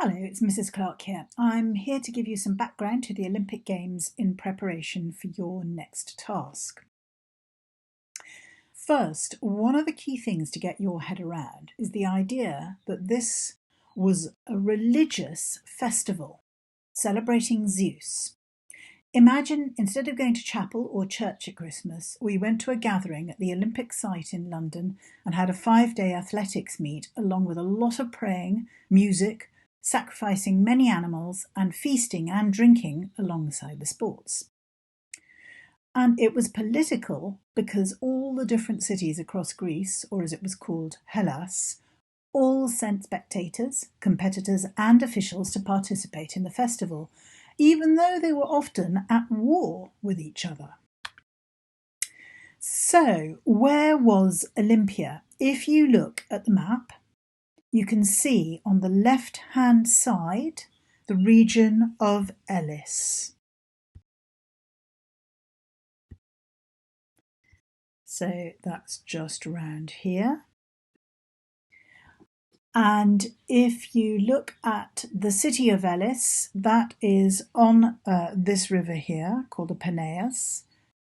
Hello, it's Mrs. Clark here. I'm here to give you some background to the Olympic Games in preparation for your next task. First, one of the key things to get your head around is the idea that this was a religious festival celebrating Zeus. Imagine instead of going to chapel or church at Christmas, we went to a gathering at the Olympic site in London and had a 5-day athletics meet along with a lot of praying, music, sacrificing many animals, and feasting and drinking alongside the sports. And it was political because all the different cities across Greece, or as it was called, Hellas, all sent spectators, competitors, and officials to participate in the festival, even though they were often at war with each other. So, where was Olympia? If you look at the map, you can see on the left-hand side the region of Elis. So that's just around here. And if you look at the city of Elis, that is on this river here called the Peneus.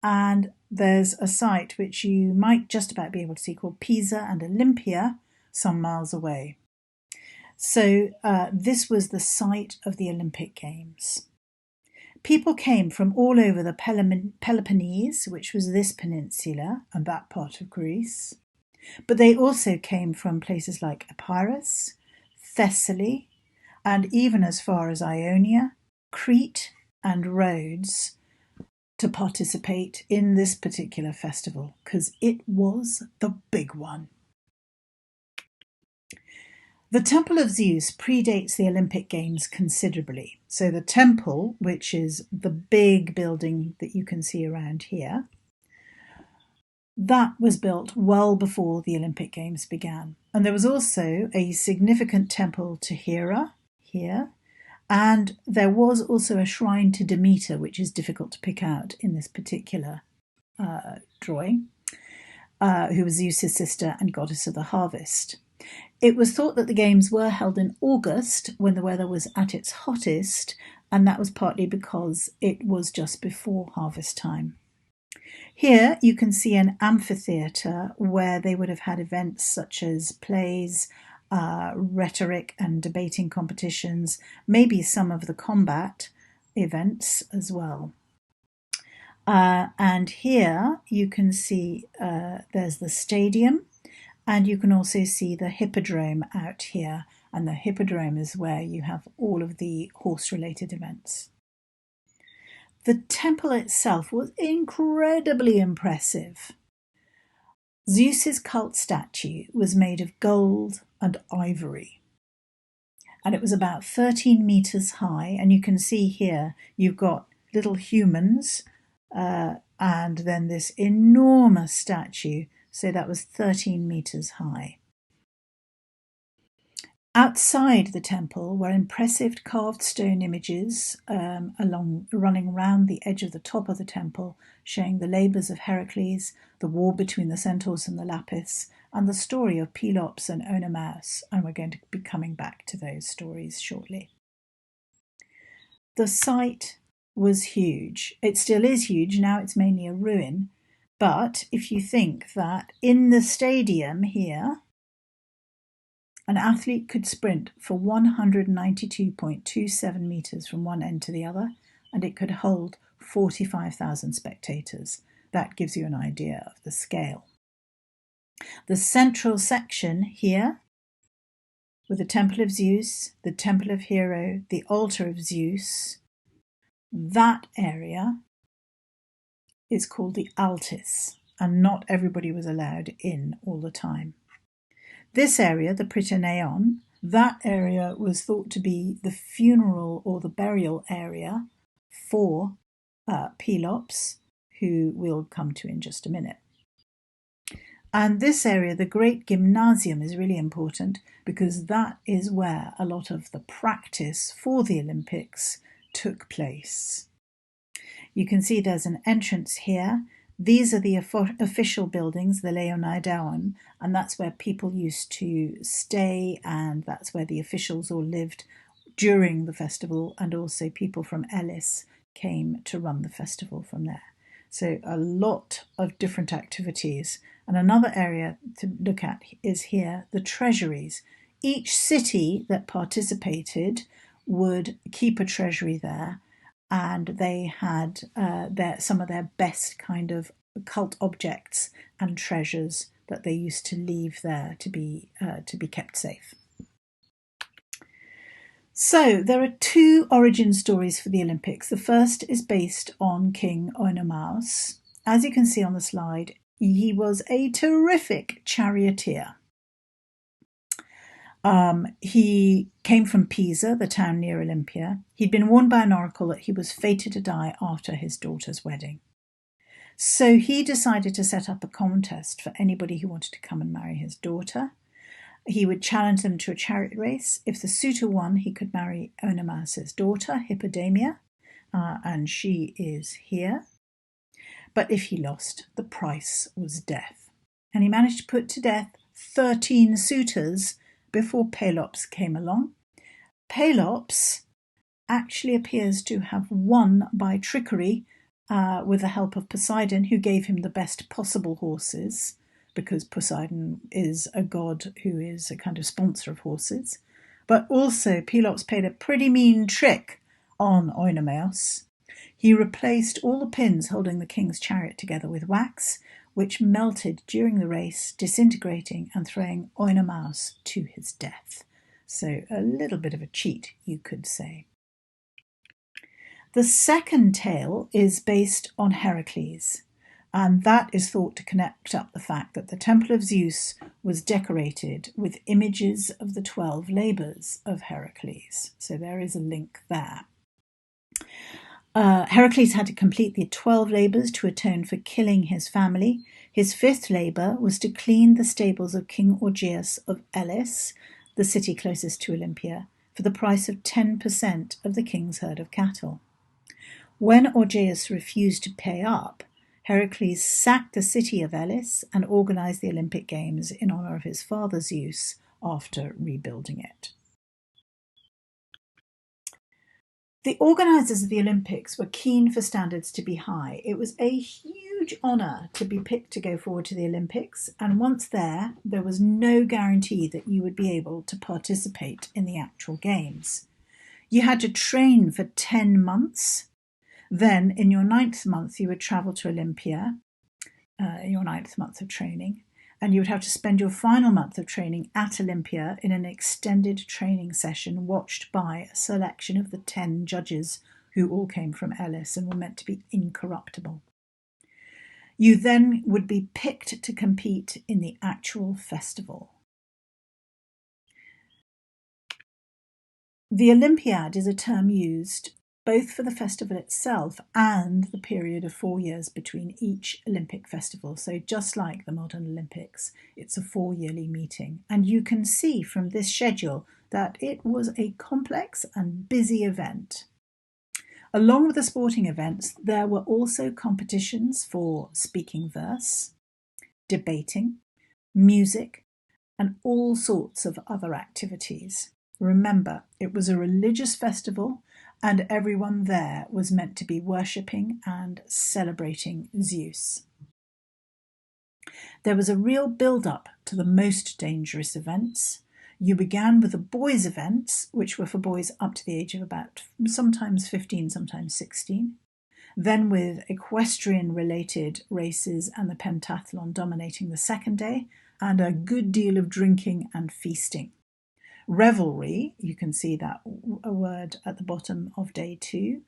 And there's a site which you might just about be able to see called Pisa and Olympia, some miles away. So this was the site of the Olympic Games. People came from all over the Peloponnese, which was this peninsula and that part of Greece. But they also came from places like Epirus, Thessaly, and even as far as Ionia, Crete, and Rhodes to participate in this particular festival, because it was the big one. The Temple of Zeus predates the Olympic Games considerably. So the temple, which is the big building that you can see around here, that was built well before the Olympic Games began. And there was also a significant temple to Hera here, and there was also a shrine to Demeter, which is difficult to pick out in this particular drawing, who was Zeus's sister and goddess of the harvest. It was thought that the games were held in August when the weather was at its hottest, and that was partly because it was just before harvest time. Here you can see an amphitheatre where they would have had events such as plays, rhetoric and debating competitions, maybe some of the combat events as well. And here you can see there's the stadium, and you can also see the hippodrome out here. And the hippodrome is where you have all of the horse-related events. The temple itself was incredibly impressive. Zeus's cult statue was made of gold and ivory. And it was about 13 meters high. And you can see here you've got little humans and then this enormous statue. So that was 13 meters high. Outside the temple were impressive carved stone images running around the edge of the top of the temple, showing the labours of Heracles, the war between the Centaurs and the Lapiths, and the story of Pelops and Oenomaus, and we're going to be coming back to those stories shortly. The site was huge. It still is huge, now it's mainly a ruin, but if you think that in the stadium here, an athlete could sprint for 192.27 metres from one end to the other, and it could hold 45,000 spectators. That gives you an idea of the scale. The central section here, with the Temple of Zeus, the Temple of Hero, the Altar of Zeus, that area is called the Altis, and not everybody was allowed in all the time. This area, the Prytaneion, that area was thought to be the funeral or the burial area for Pelops, who we'll come to in just a minute. And this area, the Great Gymnasium, is really important because that is where a lot of the practice for the Olympics took place. You can see there's an entrance here. These are the official buildings, the Leonidaon, and that's where people used to stay, and that's where the officials all lived during the festival, and also people from Elis came to run the festival from there. So a lot of different activities. And another area to look at is here, the treasuries. Each city that participated would keep a treasury there, and they had some of their best kind of cult objects and treasures that they used to leave there to be kept safe. So there are two origin stories for the Olympics. The first is based on King Oenomaus. As you can see on the slide, he was a terrific charioteer. He came from Pisa, the town near Olympia. He'd been warned by an oracle that he was fated to die after his daughter's wedding. So he decided to set up a contest for anybody who wanted to come and marry his daughter. He would challenge them to a chariot race. If the suitor won, he could marry Oenomaus' daughter, Hippodamia, and she is here. But if he lost, the price was death. And he managed to put to death 13 suitors before Pelops came along. Pelops actually appears to have won by trickery with the help of Poseidon, who gave him the best possible horses, because Poseidon is a god who is a kind of sponsor of horses. But also Pelops played a pretty mean trick on Oenomaus. He replaced all the pins holding the king's chariot together with wax, which melted during the race, disintegrating and throwing Oenomaus to his death. So a little bit of a cheat, you could say. The second tale is based on Heracles, and that is thought to connect up the fact that the Temple of Zeus was decorated with images of the 12 labours of Heracles. So there is a link there. Heracles had to complete the 12 labours to atone for killing his family. His 5th labour was to clean the stables of King Augeas of Elis, the city closest to Olympia, for the price of 10% of the king's herd of cattle. When Augeas refused to pay up, Heracles sacked the city of Elis and organised the Olympic Games in honour of his father Zeus after rebuilding it. The organisers of the Olympics were keen for standards to be high. It was a huge honour to be picked to go forward to the Olympics, and once there was no guarantee that you would be able to participate in the actual games. You had to train for 10 months. Then, in your 9th month, you would travel to Olympia, your 9th month of training, and you would have to spend your final month of training at Olympia in an extended training session watched by a selection of the 10 judges who all came from Elis and were meant to be incorruptible. You then would be picked to compete in the actual festival. The Olympiad is a term used both for the festival itself and the period of 4 years between each Olympic festival. So just like the modern Olympics, it's a 4-yearly meeting. And you can see from this schedule that it was a complex and busy event. Along with the sporting events, there were also competitions for speaking verse, debating, music, and all sorts of other activities. Remember, it was a religious festival, and everyone there was meant to be worshipping and celebrating Zeus. There was a real build-up to the most dangerous events. You began with the boys' events, which were for boys up to the age of about sometimes 15, sometimes 16. Then with equestrian-related races and the pentathlon dominating the second day, and a good deal of drinking and feasting. Revelry, you can see that a word at the bottom of day 2.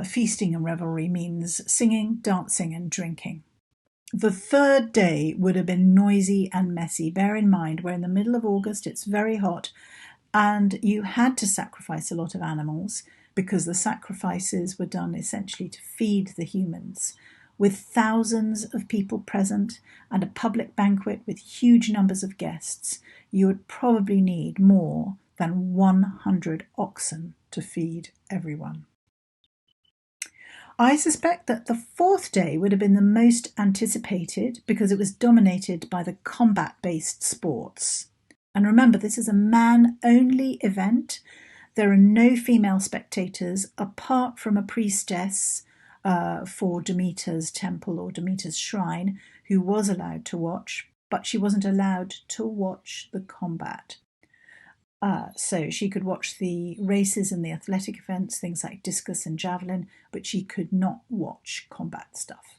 Feasting and revelry means singing, dancing and drinking. The third day would have been noisy and messy. Bear in mind, we're in the middle of August, it's very hot, and you had to sacrifice a lot of animals because the sacrifices were done essentially to feed the humans. With thousands of people present and a public banquet with huge numbers of guests, you would probably need more than 100 oxen to feed everyone. I suspect that the 4th day would have been the most anticipated because it was dominated by the combat-based sports. And remember, this is a man-only event. There are no female spectators apart from a priestess for Demeter's temple or Demeter's shrine who was allowed to watch, but she wasn't allowed to watch the combat. So she could watch the races and the athletic events, things like discus and javelin, but she could not watch combat stuff.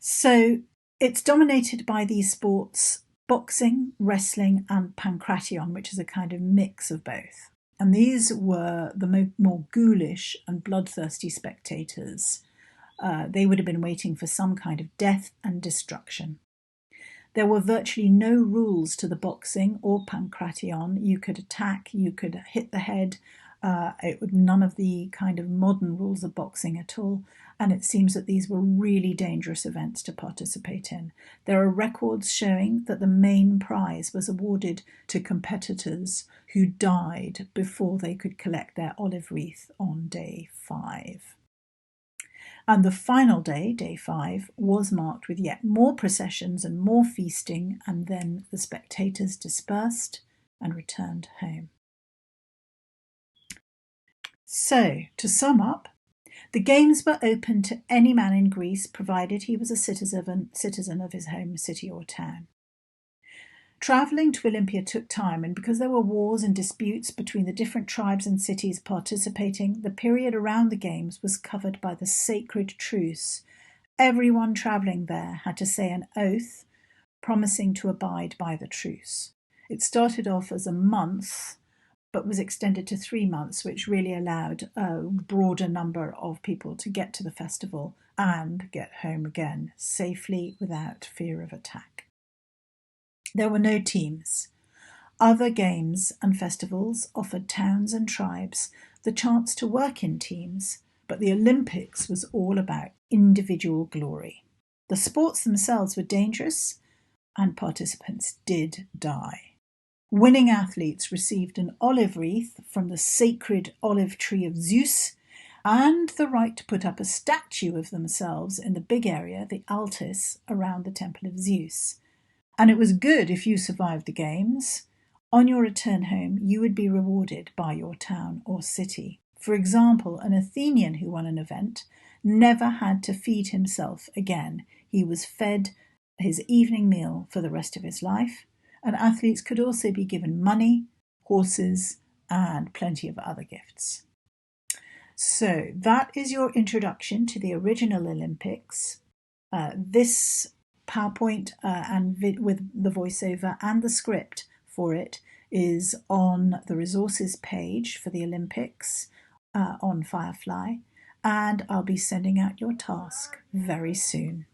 So it's dominated by these sports: boxing, wrestling, and pankration, which is a kind of mix of both. And these were the more ghoulish and bloodthirsty spectators. They would have been waiting for some kind of death and destruction. There were virtually no rules to the boxing or pankration. You could attack, you could hit the head. It would none of the kind of modern rules of boxing at all. And it seems that these were really dangerous events to participate in. There are records showing that the main prize was awarded to competitors who died before they could collect their olive wreath on day 5. And the final day, day 5, was marked with yet more processions and more feasting, and then the spectators dispersed and returned home. So, to sum up, the games were open to any man in Greece, provided he was a citizen of his home city or town. Travelling to Olympia took time, and because there were wars and disputes between the different tribes and cities participating, the period around the games was covered by the sacred truce. Everyone travelling there had to say an oath, promising to abide by the truce. It started off as a month, but was extended to 3 months, which really allowed a broader number of people to get to the festival and get home again safely without fear of attack. There were no teams. Other games and festivals offered towns and tribes the chance to work in teams, but the Olympics was all about individual glory. The sports themselves were dangerous, and participants did die. Winning athletes received an olive wreath from the sacred olive tree of Zeus and the right to put up a statue of themselves in the big area, the Altis, around the temple of Zeus. And it was good if you survived the games. On your return home, you would be rewarded by your town or city. For example, an Athenian who won an event never had to feed himself again. He was fed his evening meal for the rest of his life. And athletes could also be given money, horses, and plenty of other gifts. So that is your introduction to the original Olympics. This PowerPoint with the voiceover and the script for it is on the resources page for the Olympics on Firefly, and I'll be sending out your task very soon.